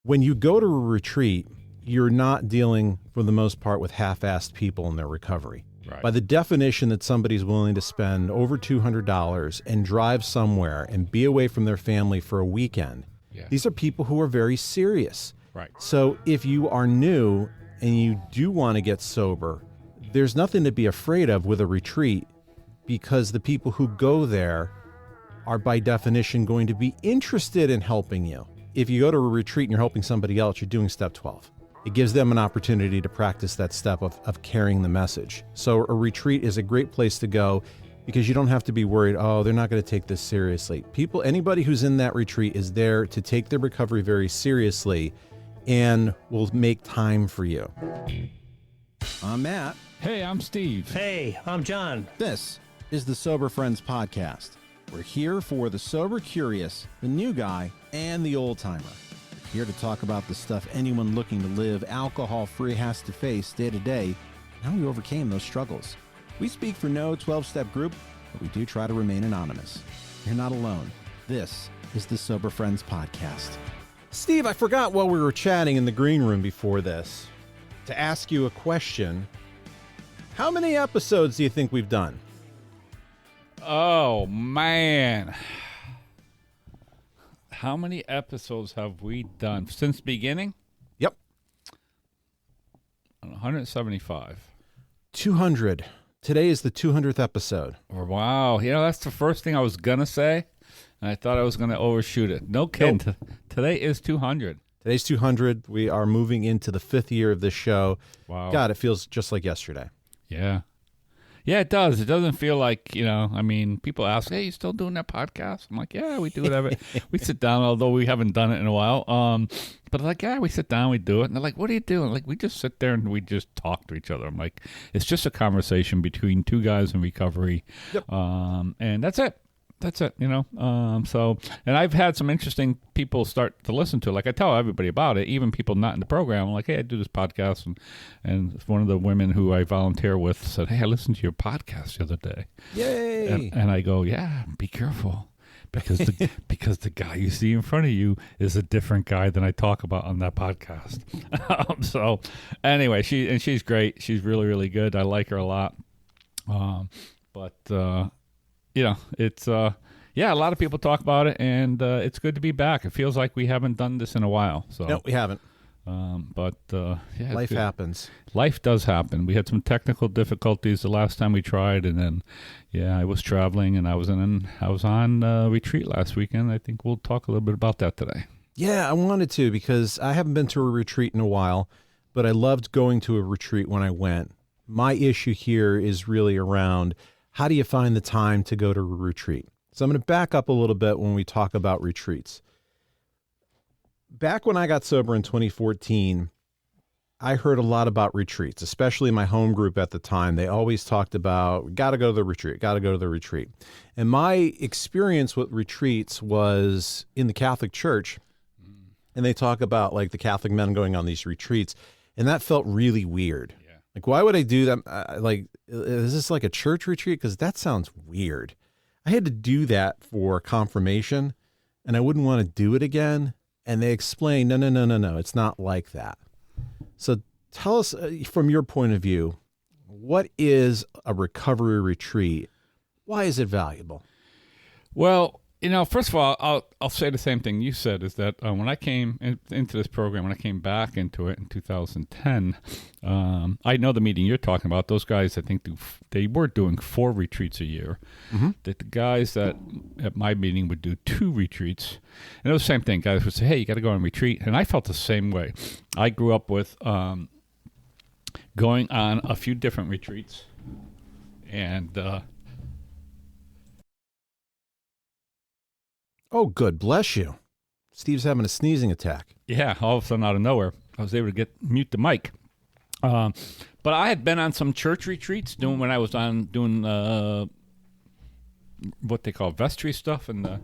When you go to a retreat, you're not dealing, for the most part, with half-assed people in their recovery. Right. By the definition that somebody's willing to spend over $200 and drive somewhere and be away from their family for a weekend, these are people who are very serious. Right. So if you are new and you do want to get sober, there's nothing to be afraid of with a retreat, because the people who go there are by definition going to be interested in helping you. If you go to a retreat and you're helping somebody else, you're doing step 12. It gives them an opportunity to practice that step of carrying the message. So a retreat is a great place to go because you don't have to be worried, oh, they're not going to take this seriously. Anybody who's in that retreat is there to take their recovery very seriously and will make time for you. I'm Matt. Hey, I'm Steve. Hey, I'm John. This is the Sober Friends Podcast. We're here for the sober curious, the new guy, and the old timer. We're here to talk about the stuff anyone looking to live alcohol-free has to face day to day, and how we overcame those struggles. We speak for no 12-step group, but we do try to remain anonymous. You're not alone. This is the Sober Friends Podcast. Steve, I forgot while we were chatting in the green room before this to ask you a question. How many episodes do you think we've done? Oh, man. How many episodes have we done since beginning? Yep. 175. 200. Today is the 200th episode. Wow. You know, that's the first thing I was going to say, and I thought I was going to overshoot it. No kidding. Nope. Today is 200. Today's 200. We are moving into the 5th year of this show. Wow. God, it feels just like yesterday. Yeah. Yeah, it does. It doesn't feel like, people ask, hey, you still doing that podcast? I'm like, yeah, we do it. We sit down, although we haven't done it in a while. But like, yeah, we sit down, we do it. And they're like, what are you doing? Like, we just sit there and we just talk to each other. I'm like, it's just a conversation between two guys in recovery. Yep. And that's it. That's it, and I've had some interesting people start to listen to it. Like, I tell everybody about it, even people not in the program. I'm like, hey, I do this podcast. And one of the women who I volunteer with said, hey, I listened to your podcast the other day. Yay! And I go, yeah, be careful. Because the guy you see in front of you is a different guy than I talk about on that podcast. So anyway, she's great. She's really, really good. I like her a lot. It's a lot of people talk about it, and it's good to be back. It feels like we haven't done this in a while. So No, we haven't. Life happens. Life does happen. We had some technical difficulties the last time we tried, and then I was traveling, and I was on retreat last weekend. I think we'll talk a little bit about that today. Yeah, I wanted to, because I haven't been to a retreat in a while, but I loved going to a retreat when I went. My issue here is really around, how do you find the time to go to a retreat? So I'm going to back up a little bit when we talk about retreats. Back when I got sober in 2014, I heard a lot about retreats, especially my home group at the time. They always talked about, got to go to the retreat. And my experience with retreats was in the Catholic Church. And they talk about like the Catholic men going on these retreats. And that felt really weird. Yeah. Like, why would I do that? Is this like a church retreat? Because that sounds weird. I had to do that for confirmation, and I wouldn't want to do it again. And they explained, no, it's not like that. So tell us, from your point of view, what is a recovery retreat? Why is it valuable? Well, first of all, I'll say the same thing you said, is that when I came into this program, when I came back into it in 2010, I know the meeting you're talking about. Those guys, I think they were doing 4 retreats a year. Mm-hmm. That the guys that at my meeting would do 2 retreats. And it was the same thing. Guys would say, hey, you got to go on retreat. And I felt the same way. I grew up with going on a few different retreats. And oh, good. Bless you. Steve's having a sneezing attack. Yeah, all of a sudden out of nowhere, I was able to mute the mic. But I had been on some church retreats when I was doing what they call vestry stuff in the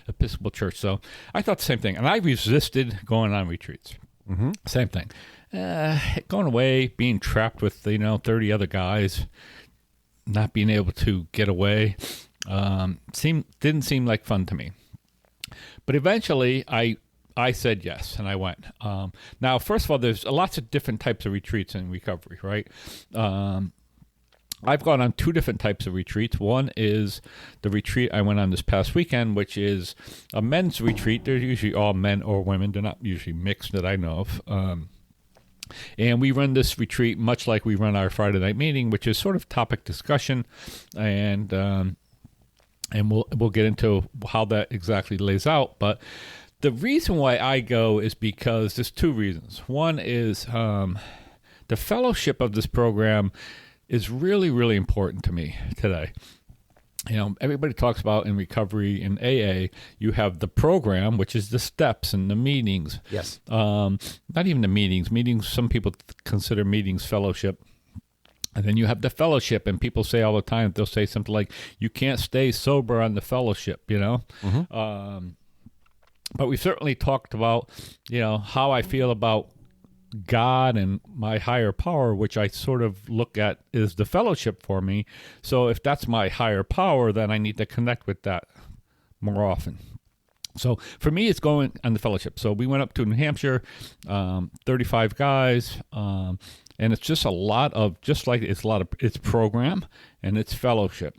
Episcopal Church. So I thought the same thing. And I resisted going on retreats. Mm-hmm. Same thing. Going away, being trapped with 30 other guys, not being able to get away. Didn't seem like fun to me. But eventually I I said yes, and I went. Now, first of all, there's lots of different types of retreats in recovery, right? I've gone on 2 different types of retreats. One is the retreat I went on this past weekend, which is a men's retreat. They're usually all men or women. They're not usually mixed that I know of. And we run this retreat much like we run our Friday night meeting, which is sort of topic discussion, and we'll get into how that exactly lays out. But the reason why I go is because there's 2 reasons. One is the fellowship of this program is really, really important to me today. Everybody talks about in recovery in AA, you have the program, which is the steps and the meetings. Yes. Not even the meetings. Meetings, some people consider meetings fellowship. And then you have the fellowship, and people say all the time, they'll say something like, you can't stay sober on the fellowship, Mm-hmm. But we certainly talked about, how I feel about God and my higher power, which I sort of look at is the fellowship for me. So if that's my higher power, then I need to connect with that more often. So for me, it's going on the fellowship. So we went up to New Hampshire, 35 guys, and it's just it's program and it's fellowship.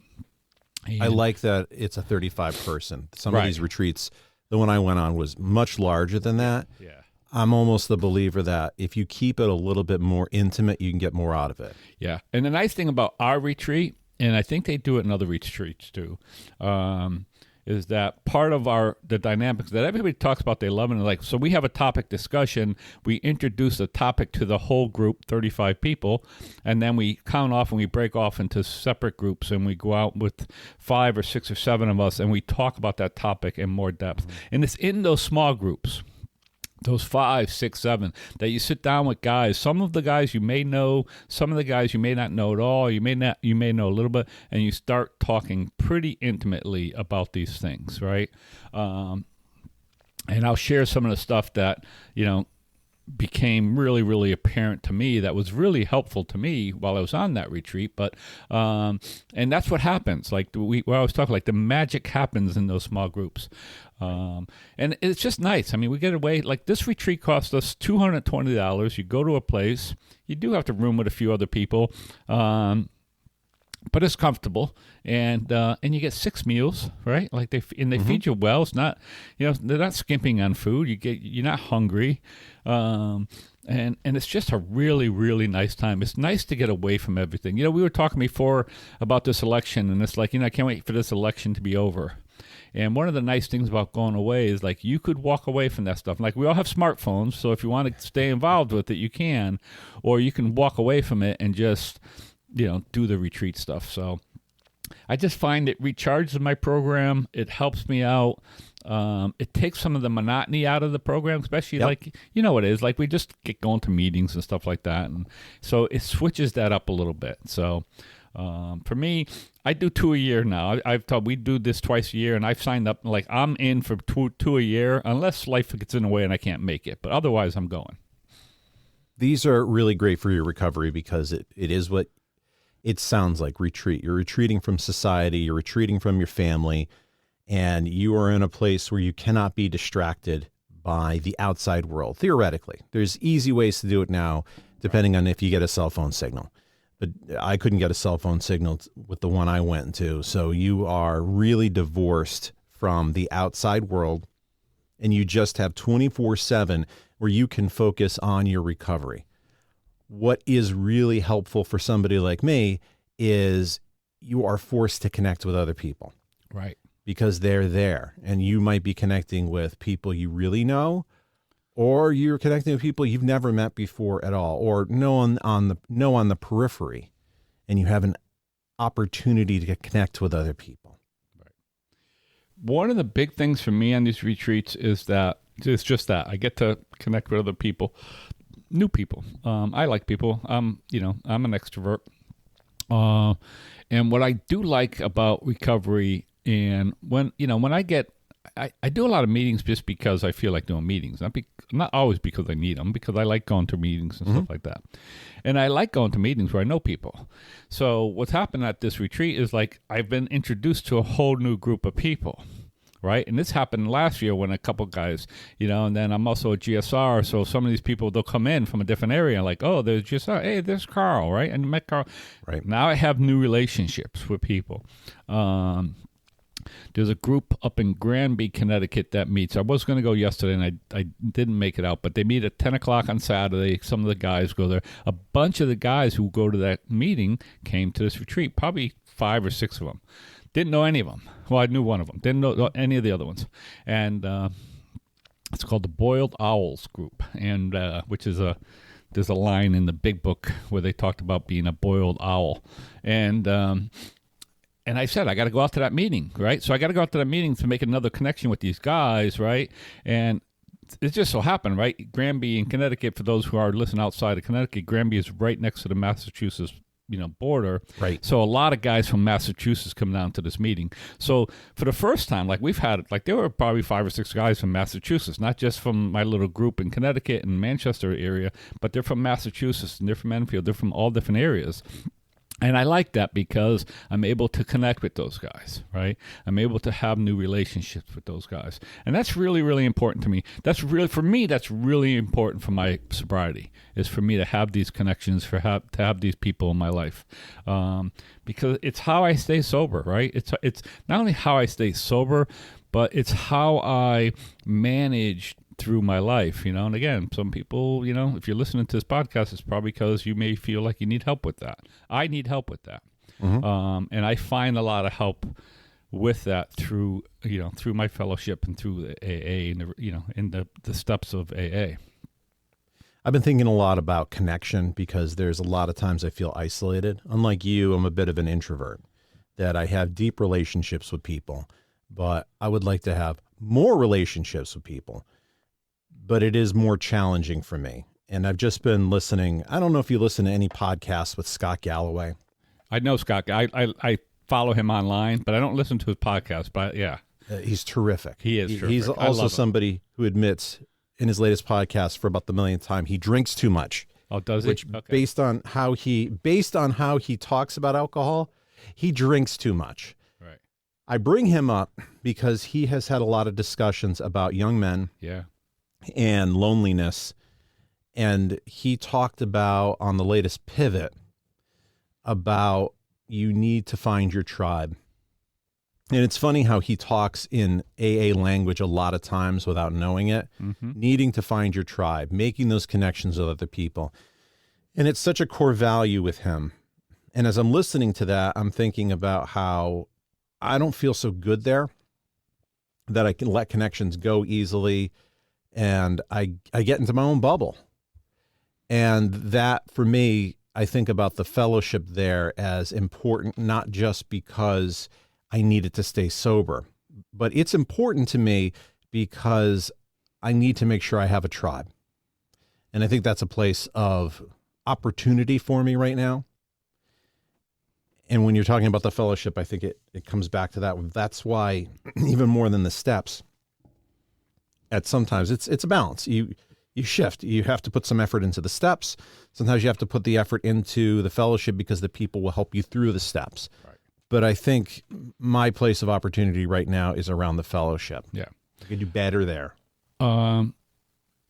I like that it's a 35 person. Some Right. of these retreats, the one I went on was much larger than that. Yeah. I'm almost the believer that if you keep it a little bit more intimate, you can get more out of it. Yeah. And the nice thing about our retreat, and I think they do it in other retreats too, is that part of the dynamics that everybody talks about, they love, and like, so we have a topic discussion. We introduce a topic to the whole group, 35 people, and then we count off and we break off into separate groups, and we go out with 5 or 6 or 7 of us, and we talk about that topic in more depth. Mm-hmm. And it's in those small groups, those 5, 6, 7, that you sit down with guys. Some of the guys you may know, some of the guys you may not know at all. You may know a little bit, and you start talking pretty intimately about these things, right? And I'll share some of the stuff that became really, really apparent to me that was really helpful to me while I was on that retreat. But and that's what happens. Like I was talking, like the magic happens in those small groups. And it's just nice. I mean, we get away, like this retreat cost us $220. You go to a place, you do have to room with a few other people, but it's comfortable, and you get 6 meals, right? Like they feed you well. It's not, they're not skimping on food. You're not hungry, and it's just a really, really nice time. It's nice to get away from everything. We were talking before about this election, and it's like, I can't wait for this election to be over. And one of the nice things about going away is, like, you could walk away from that stuff. Like, we all have smartphones, so if you want to stay involved with it, you can. Or you can walk away from it and just, do the retreat stuff. So I just find it recharges my program. It helps me out. It takes some of the monotony out of the program, especially like, it is. Like, we just get going to meetings and stuff like that. And so it switches that up a little bit. So for me, I do 2 a year now. I've told we do this twice a year, and I've signed up. Like, I'm in for two a year, unless life gets in the way and I can't make it. But otherwise, I'm going. These are really great for your recovery because it is what it sounds like, retreat. You're retreating from society. You're retreating from your family, and you are in a place where you cannot be distracted by the outside world. Theoretically, there's easy ways to do it now, depending on if you get a cell phone signal. But I couldn't get a cell phone signal with the one I went to. So you are really divorced from the outside world, and you just have 24/7 where you can focus on your recovery. What is really helpful for somebody like me is you are forced to connect with other people. Right. Because they're there, and you might be connecting with people you really know, or you're connecting with people you've never met before at all, or know on the periphery, and you have an opportunity to connect with other people. Right. One of the big things for me on these retreats is that it's just that I get to connect with other people, new people. I like people. I'm an extrovert. And what I do like about recovery, and when I do a lot of meetings just because I feel like doing meetings. Not always because I need them, because I like going to meetings and stuff like that. And I like going to meetings where I know people. So what's happened at this retreat is, like, I've been introduced to a whole new group of people. right? And this happened last year when a couple guys, and then I'm also a GSR. So some of these people, they'll come in from a different area, like, oh, there's GSR. Hey, there's Carl, right? And I met Carl. Right. Now I have new relationships with people. There's a group up in Granby, Connecticut that meets. I was going to go yesterday, and I didn't make it out, but they meet at 10 o'clock on Saturday. Some of the guys go there. A bunch of the guys who go to that meeting came to this retreat, probably 5 or 6 of them. Didn't know any of them. Well, I knew one of them. Didn't know any of the other ones. And it's called the Boiled Owls Group, and which is there's a line in the big book where they talked about being a boiled owl. And I said, I got to go out to that meeting, right? So I got to go out to that meeting to make another connection with these guys, right? And it just so happened, right? Granby in Connecticut, for those who are listening outside of Connecticut, Granby is right next to the Massachusetts border. Right. So a lot of guys from Massachusetts come down to this meeting. So for the first time, we've had, there were probably 5 or 6 guys from Massachusetts, not just from my little group in Connecticut and Manchester area, but they're from Massachusetts and they're from Enfield. They're from all different areas. And I like that because I'm able to connect with those guys, right? I'm able to have new relationships with those guys. And that's really, really important to me. For me, that's really important for my sobriety, is for me to have these connections, to have these people in my life. Because it's how I stay sober, right? It's not only how I stay sober, but it's how I manage through my life, and again, some people, if you're listening to this podcast, it's probably because you may feel like you need help with that. I need help with that. Mm-hmm. And I find a lot of help with that through my fellowship and through the AA and in the steps of AA. I've been thinking a lot about connection because there's a lot of times I feel isolated. Unlike you, I'm a bit of an introvert, that I have deep relationships with people, but I would like to have more relationships with people. But it is more challenging for me. And I've just been listening. I don't know if you listen to any podcasts with Scott Galloway. I know Scott. I follow him online, but I don't listen to his podcast. But yeah. He's terrific. He is terrific. He's also somebody who admits in his latest podcast for about the millionth time he drinks too much. Oh, does he? Which okay. based on how he talks about alcohol, he drinks too much. Right. I bring him up because he has had a lot of discussions about young men. Yeah. And loneliness. And he talked about on the latest Pivot about you need to find your tribe. And it's funny how he talks in AA language a lot of times without knowing it, needing to find your tribe, making those connections with other people. And it's such a core value with him. And as I'm listening to that, I'm thinking about how I don't feel so good there, that I can let connections go easily. And I get into my own bubble. And that, for me, I think about the fellowship there as important, not just because I needed to stay sober, but it's important to me because I need to make sure I have a tribe. And I think that's a place of opportunity for me right now. And when you're talking about the fellowship, I think it comes back to that. That's why, even more than the steps, sometimes it's a balance. You shift. You have to put some effort into the steps. Sometimes you have to put the effort into the fellowship because the people will help you through the steps. Right. But I think my place of opportunity right now is around the fellowship. Yeah. I can do better there.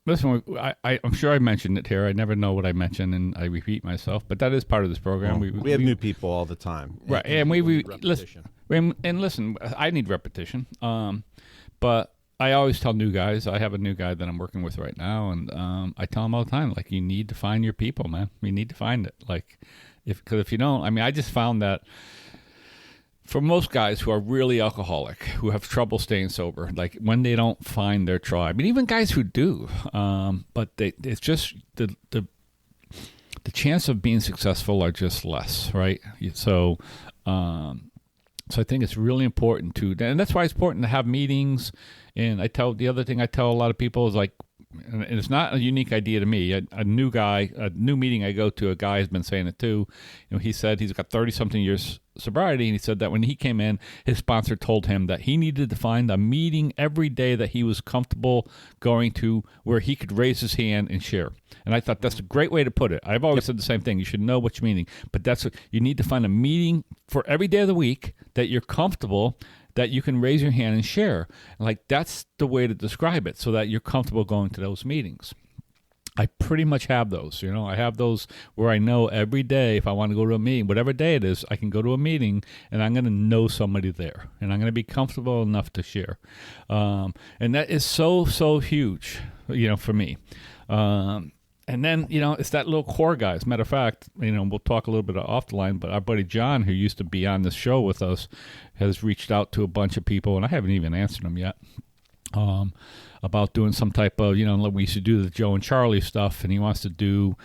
Listen, I'm sure I mentioned it here. I never know what I mention, and I repeat myself. But that is part of this program. Well, we have new people all the time. Right. And we listen. And listen, I need repetition. But I always tell new guys, I have a new guy that I'm working with right now, and I tell him all the time, you need to find your people, man. You need to find it. Because if you don't, I just found that for most guys who are really alcoholic, who have trouble staying sober, when they don't find their tribe, and even guys who do, but it's just the chance of being successful are just less, right? So I think it's really important and that's why it's important to have meetings. And the other thing I tell a lot of people is and it's not a unique idea to me. A new meeting I go to, a guy has been saying it too. He said he's got 30-something years sobriety, and he said that when he came in, his sponsor told him that he needed to find a meeting every day that he was comfortable going to where he could raise his hand and share. And I thought that's a great way to put it. I've always said the same thing. You should know what you're meeting. But you need to find a meeting for every day of the week that you're comfortable, that you can raise your hand and share. Like, that's the way to describe it, so that you're comfortable going to those meetings. I pretty much have those. I have those where I know every day if I want to go to a meeting, whatever day it is, I can go to a meeting and I'm going to know somebody there and I'm going to be comfortable enough to share. And that is so, so huge, for me. And then, it's that little core guy. As a matter of fact, we'll talk a little bit off the line, but our buddy John, who used to be on this show with us, has reached out to a bunch of people, and I haven't even answered them yet. About doing some type of, we used to do the Joe and Charlie stuff, and he wants to do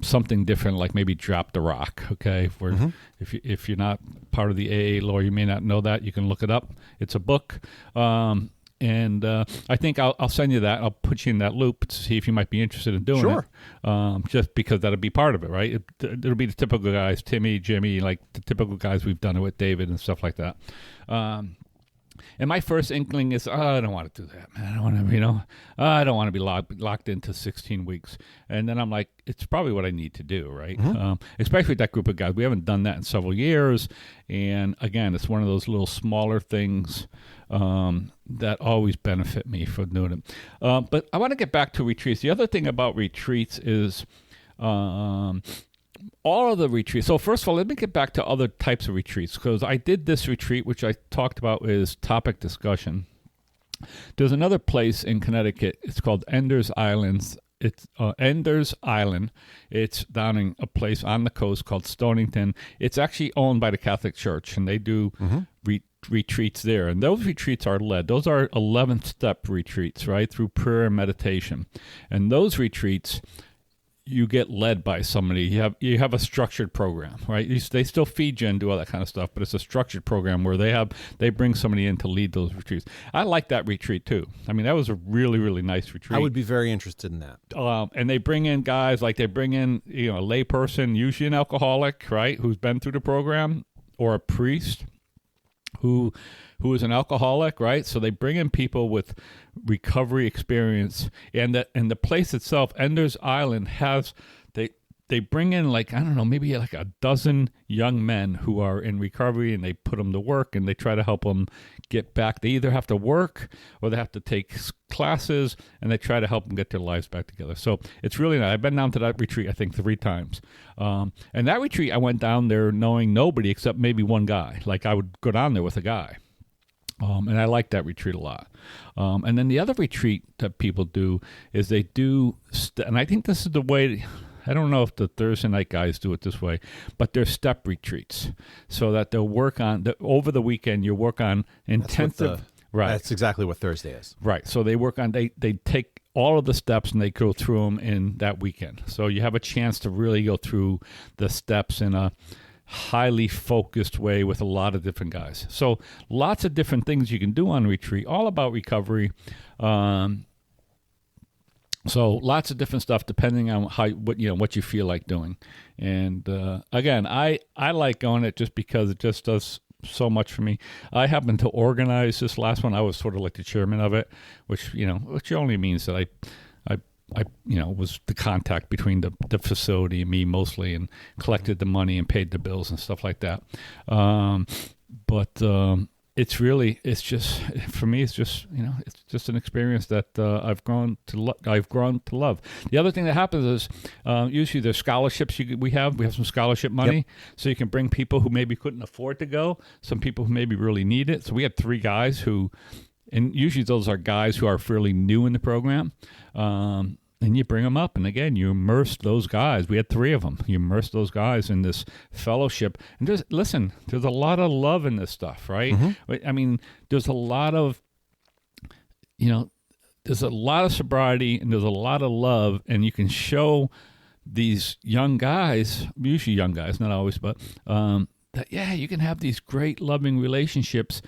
something different, like maybe Drop the Rock, okay? Where if you're not part of the AA lore, you may not know that. You can look it up. It's a book. And I think I'll send you that. I'll put you in that loop to see if you might be interested in doing it. Just because that'll be part of it, right? It'll be the typical guys, Timmy, Jimmy, like the typical guys we've done it with, David and stuff like that. And my first inkling is, I don't want to do that, man. I don't want to, I don't want to be locked into 16 weeks. And then I'm like, it's probably what I need to do, right? Especially with that group of guys. We haven't done that in several years. And again, it's one of those little smaller things that always benefit me for doing it. But I want to get back to retreats. The other thing about retreats is all of the retreats. So first of all, let me get back to other types of retreats, because I did this retreat, which I talked about is topic discussion. There's another place in Connecticut. It's called Enders Islands. It's Enders Island. It's down in a place on the coast called Stonington. It's actually owned by the Catholic Church, and they do retreats there. And those retreats are led. Those are 11th step retreats, right, through prayer and meditation. And those retreats, you get led by somebody. You have a structured program, right? They still feed you and do all that kind of stuff, but it's a structured program where they bring somebody in to lead those retreats. I like that retreat too. I mean, that was a really, really nice retreat. I would be very interested in that. And they bring in guys, like they bring in, a lay person, usually an alcoholic, right, who's been through the program, or a priest who is an alcoholic, right? So they bring in people with recovery experience, and the place itself, Enders Island, has they bring in, like, I don't know, maybe like a dozen young men who are in recovery, and they put them to work, and they try to help them get back. They either have to work or they have to take classes, and they try to help them get their lives back together. So it's really nice. I've been down to that retreat, I think, 3 times. And that retreat, I went down there knowing nobody except maybe one guy. Like, I would go down there with a guy. And I like that retreat a lot. And then the other retreat that people do is they do, and I think this is the way, I don't know if the Thursday night guys do it this way, but they're step retreats, so that they'll work on, over the weekend, you work on intensive. Right. That's exactly what Thursday is. Right. So they work on, they take all of the steps and they go through them in that weekend. So you have a chance to really go through the steps in a highly focused way with a lot of different guys. So lots of different things you can do on retreat, all about recovery. So lots of different stuff depending on what you feel like doing. And again, I like going it just because it just does so much for me. I happened to organize this last one. I was sort of like the chairman of it, which only means that I was the contact between the facility and me mostly, and collected the money and paid the bills and stuff like that. But it's just, for me, it's just an experience that I've grown to love. The other thing that happens is usually there's scholarships we have some scholarship money, so you can bring people who maybe couldn't afford to go, some people who maybe really need it. So we had 3 guys who, and usually those are guys who are fairly new in the program. And you bring them up, and again, you immerse those guys. We had 3 of them. You immerse those guys in this fellowship. And there's a lot of love in this stuff, right? I mean, there's a lot of, there's a lot of sobriety, and there's a lot of love, and you can show these young guys, usually young guys, not always, but that, you can have these great loving relationships,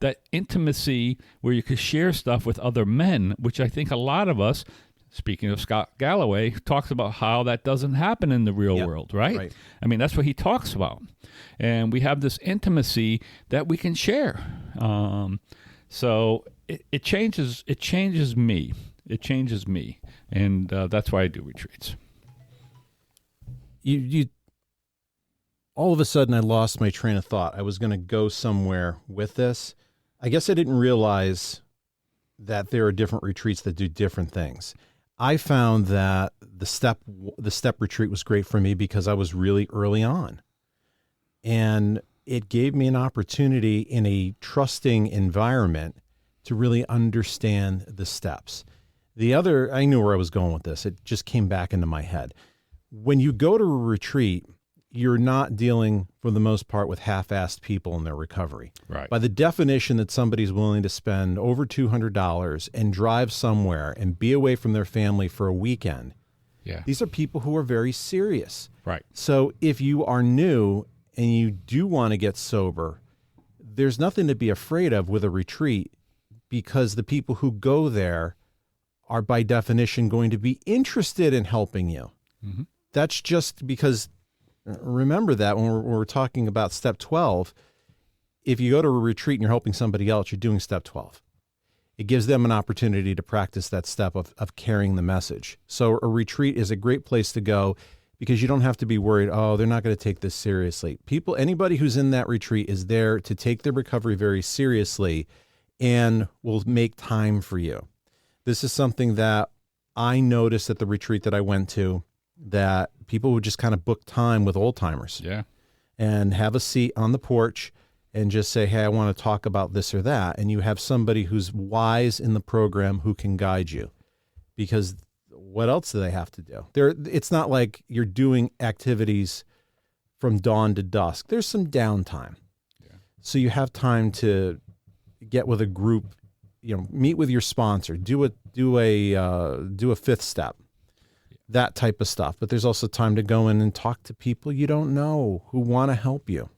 that intimacy where you could share stuff with other men, which I think a lot of us, speaking of Scott Galloway, talks about how that doesn't happen in the real world, right? I mean, that's what he talks about. And we have this intimacy that we can share. So it changes me. It changes me. And that's why I do retreats. You all of a sudden, I lost my train of thought. I was going to go somewhere with this. I guess I didn't realize that there are different retreats that do different things. I found that the step retreat was great for me because I was really early on. And it gave me an opportunity in a trusting environment to really understand the steps. I knew where I was going with this. It just came back into my head. When you go to a retreat, you're not dealing, for the most part, with half-assed people in their recovery. Right. By the definition that somebody's willing to spend over $200 and drive somewhere and be away from their family for a weekend, these are people who are very serious. Right. So if you are new and you do want to get sober, there's nothing to be afraid of with a retreat, because the people who go there are by definition going to be interested in helping you. Mm-hmm. That's just because, remember that when we're talking about step 12, if you go to a retreat and you're helping somebody else, you're doing step 12. It gives them an opportunity to practice that step of carrying the message. So a retreat is a great place to go because you don't have to be worried, oh, they're not going to take this seriously. Anybody who's in that retreat is there to take their recovery very seriously and will make time for you. This is something that I noticed at the retreat that I went to, that people would just kind of book time with old timers. Yeah. And have a seat on the porch and just say, hey, I want to talk about this or that. And you have somebody who's wise in the program who can guide you, because what else do they have to do? It's not like you're doing activities from dawn to dusk. There's some downtime. Yeah. So you have time to get with a group, meet with your sponsor, do a fifth step, that type of stuff. But there's also time to go in and talk to people you don't know who want to help you.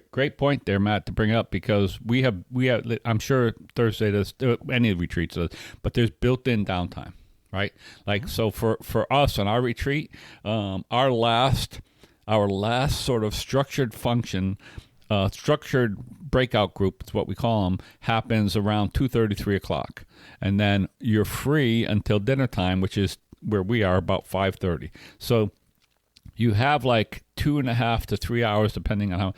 Great point there, Matt, to bring up, because we have. I'm sure Thursday does, any of the retreats does, but there's built-in downtime, right? Like, so for us on our retreat, our last sort of structured function, structured breakout group is what we call them, happens around 2:30, 3 o'clock. And then you're free until dinner time, which is where we are, about 5:30. So you have like 2.5 to 3 hours, depending on how,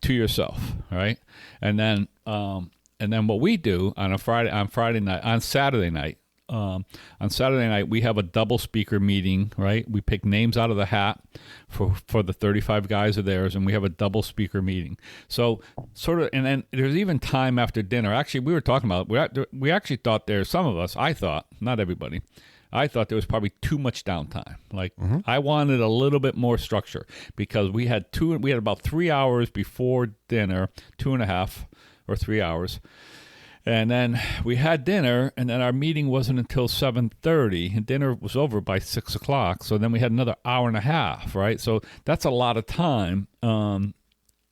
to yourself, right? And then what we do on Saturday night, we have a double speaker meeting, right? We pick names out of the hat for the 35 guys of theirs, and we have a double speaker meeting. So sort of, and then there's even time after dinner. Actually, we were talking about, we actually thought some of us, I thought, not everybody, I thought there was probably too much downtime. Like, I wanted a little bit more structure, because we had about 3 hours before dinner, 2.5 or 3 hours. And then we had dinner, and then our meeting wasn't until 7:30, and dinner was over by 6 o'clock. So then we had another hour and a half, right? So that's a lot of time. And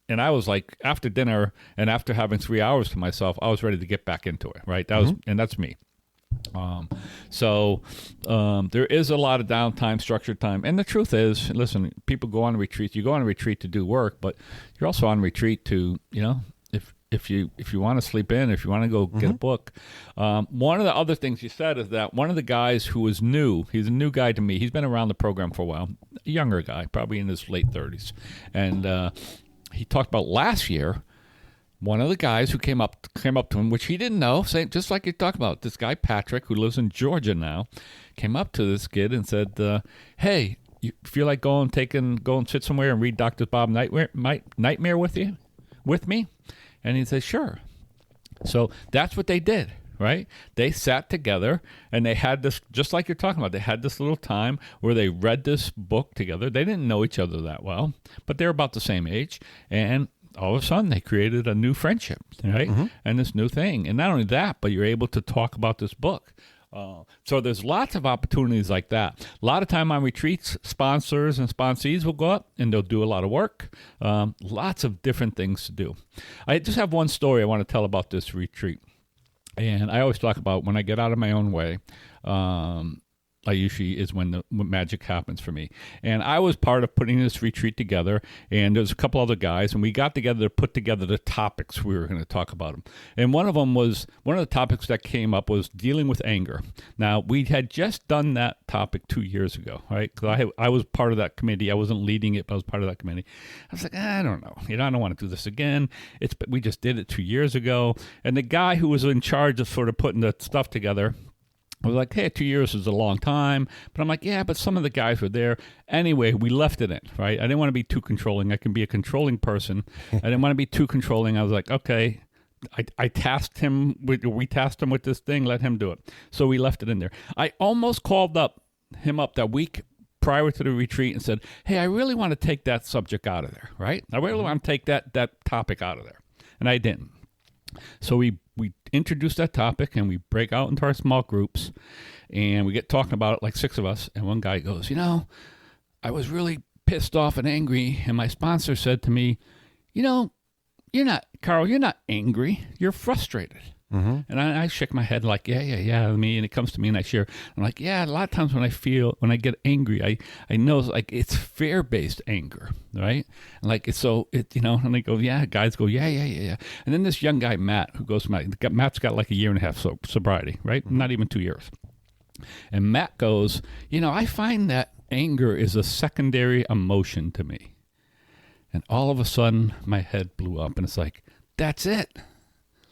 I was like, after dinner and after having 3 hours to myself, I was ready to get back into it, right? And that's me. There is a lot of downtime, structured time. And the truth is, listen, people go on retreats. You go on a retreat to do work, but you're also on retreat to, if you want to sleep in, if you want to go get a book. One of the other things you said is that one of the guys who was new, he's a new guy to me. He's been around the program for a while, a younger guy, probably in his late 30s. And he talked about last year, one of the guys who came up to him, which he didn't know, saying, just like you talked about, this guy Patrick, who lives in Georgia now, came up to this kid and said, hey, you feel like go and sit somewhere and read Dr. Bob Nightmare with me? And he said, sure. So that's what they did, right? They sat together and they had this, just like you're talking about, they had this little time where they read this book together. They didn't know each other that well, but they're about the same age. And all of a sudden they created a new friendship, right? And this new thing. And not only that, but you're able to talk about this book. So there's lots of opportunities like that. A lot of time on retreats, sponsors and sponsees will go up and they'll do a lot of work. Lots of different things to do. I just have one story I want to tell about this retreat. And I always talk about when I get out of my own way, I usually is when magic happens for me. And I was part of putting this retreat together, and there's a couple other guys, and we got together to put together the topics we were going to talk about them. And one of the topics that came up was dealing with anger. Now, we had just done that topic 2 years ago, right? Because I was part of that committee. I wasn't leading it, but I was part of that committee. I was like, I don't know. I don't want to do this again. We just did it 2 years ago. And the guy who was in charge of sort of putting the stuff together, I was like, hey, 2 years is a long time. But I'm like, yeah, but some of the guys were there. Anyway, we left it in, right? I didn't want to be too controlling. I can be a controlling person. I didn't want to be too controlling. I was like, okay, we tasked him with this thing, let him do it. So we left it in there. I almost called him up that week prior to the retreat and said, hey, I really want to take that subject out of there, right? I really want to take that topic out of there. And I didn't. So we introduce that topic, and we break out into our small groups, and we get talking about it, like 6 of us. And one guy goes, I was really pissed off and angry. And my sponsor said to me, you're not angry. You're frustrated. Mm-hmm. And I shake my head like, yeah. And it comes to me and I share. I'm like, yeah, a lot of times when I get angry, I know like it's fear-based anger, right? And like, and they go, yeah, guys go, yeah. And then this young guy, Matt, who goes, Matt's got like a year and a half sobriety, right? Mm-hmm. Not even 2 years. And Matt goes, I find that anger is a secondary emotion to me. And all of a sudden my head blew up and it's like, that's it.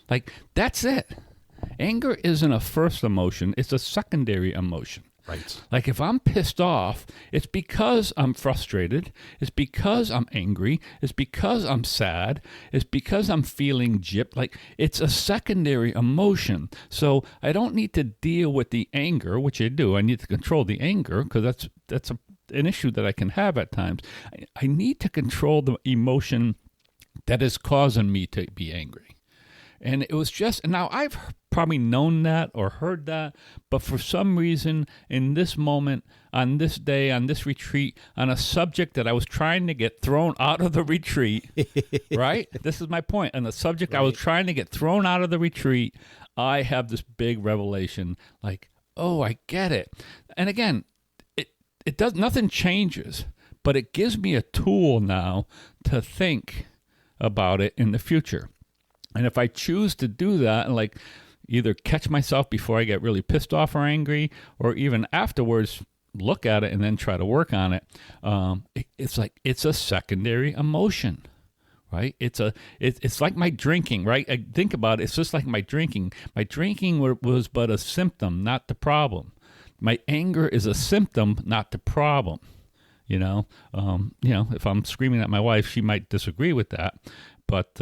Like, that's it. Anger isn't a first emotion. It's a secondary emotion. Right. Like, if I'm pissed off, it's because I'm frustrated. It's because I'm angry. It's because I'm sad. It's because I'm feeling gypped. Like, it's a secondary emotion. So I don't need to deal with the anger, which I do. I need to control the anger because that's an issue that I can have at times. I need to control the emotion that is causing me to be angry. And it was just, now I've probably known that or heard that, but for some reason in this moment, on this day, on this retreat, on a subject that I was trying to get thrown out of the retreat, right? This is my point. On the subject I was trying to get thrown out of the retreat, I have this big revelation like, oh, I get it. And again, it does, nothing changes, but it gives me a tool now to think about it in the future. And if I choose to do that and like either catch myself before I get really pissed off or angry, or even afterwards look at it and then try to work on it, it's like it's a secondary emotion, right? It's like my drinking, right? I think about it. It's just like my drinking. My drinking was but a symptom, not the problem. My anger is a symptom, not the problem. If I'm screaming at my wife, she might disagree with that. But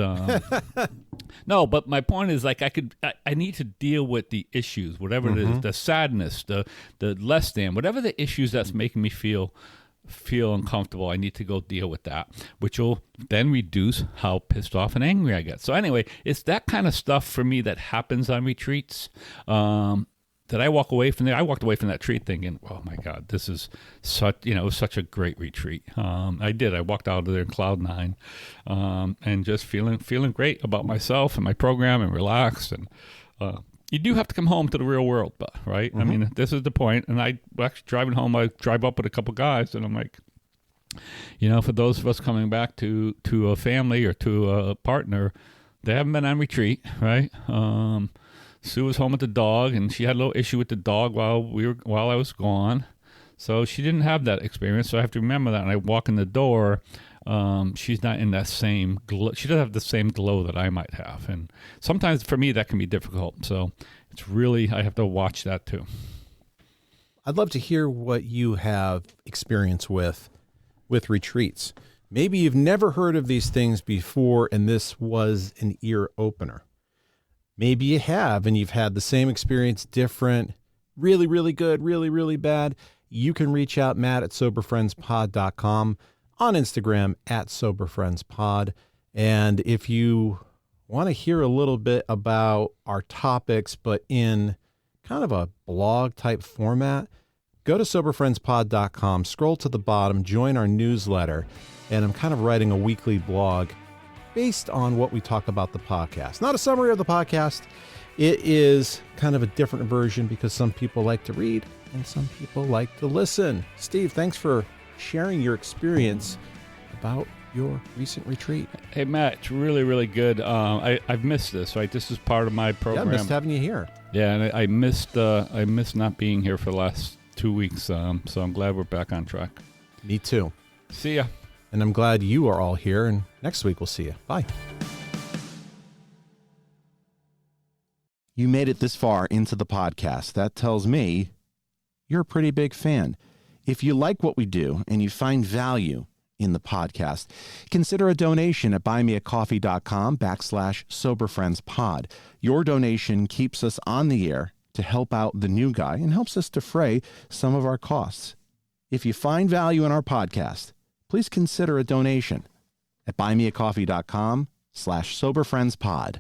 no, but my point is like I need to deal with the issues, whatever it is, the sadness, the less than, whatever the issues that's making me feel uncomfortable. I need to go deal with that, which will then reduce how pissed off and angry I get. So anyway, it's that kind of stuff for me that happens on retreats. That I walk away from there. I walked away from that retreat thinking, oh my God, this is such a great retreat. I did. I walked out of there in cloud 9, and just feeling great about myself and my program and relaxed. And you do have to come home to the real world, right? Mm-hmm. I mean, this is the point. And I actually driving home, I drive up with a couple guys, and I'm like, for those of us coming back to a family or to a partner, they haven't been on retreat, right? Sue was home with the dog, and she had a little issue with the dog while I was gone. So she didn't have that experience. So I have to remember that. And I walk in the door, she's not in that same glow. She doesn't have the same glow that I might have. And sometimes for me, that can be difficult. So it's really, I have to watch that too. I'd love to hear what you have experience with retreats. Maybe you've never heard of these things before, and this was an ear opener. Maybe you have, and you've had the same experience, different, really, really good, really, really bad. You can reach out, Matt, at soberfriendspod.com, on Instagram, at soberfriendspod. And if you want to hear a little bit about our topics, but in kind of a blog type format, go to soberfriendspod.com, scroll to the bottom, join our newsletter, and I'm kind of writing a weekly blog based on what we talk about the podcast. Not a summary of the podcast, It is kind of a different version because some people like to read and some people like to listen. Steve, thanks for sharing your experience about your recent retreat. Hey, Matt, it's really, really good. I've missed this, right? This is part of my program. Yeah, I missed having you here. Yeah, and I missed not being here for the last 2 weeks, so I'm glad we're back on track. Me too. See ya. And I'm glad you are all here, and next week we'll see you. Bye. You made it this far into the podcast. That tells me you're a pretty big fan. If you like what we do and you find value in the podcast, consider a donation at buymeacoffee.com/soberfriendspod. Your donation keeps us on the air to help out the new guy and helps us defray some of our costs. If you find value in our podcast, please consider a donation at buymeacoffee.com/soberfriendspod.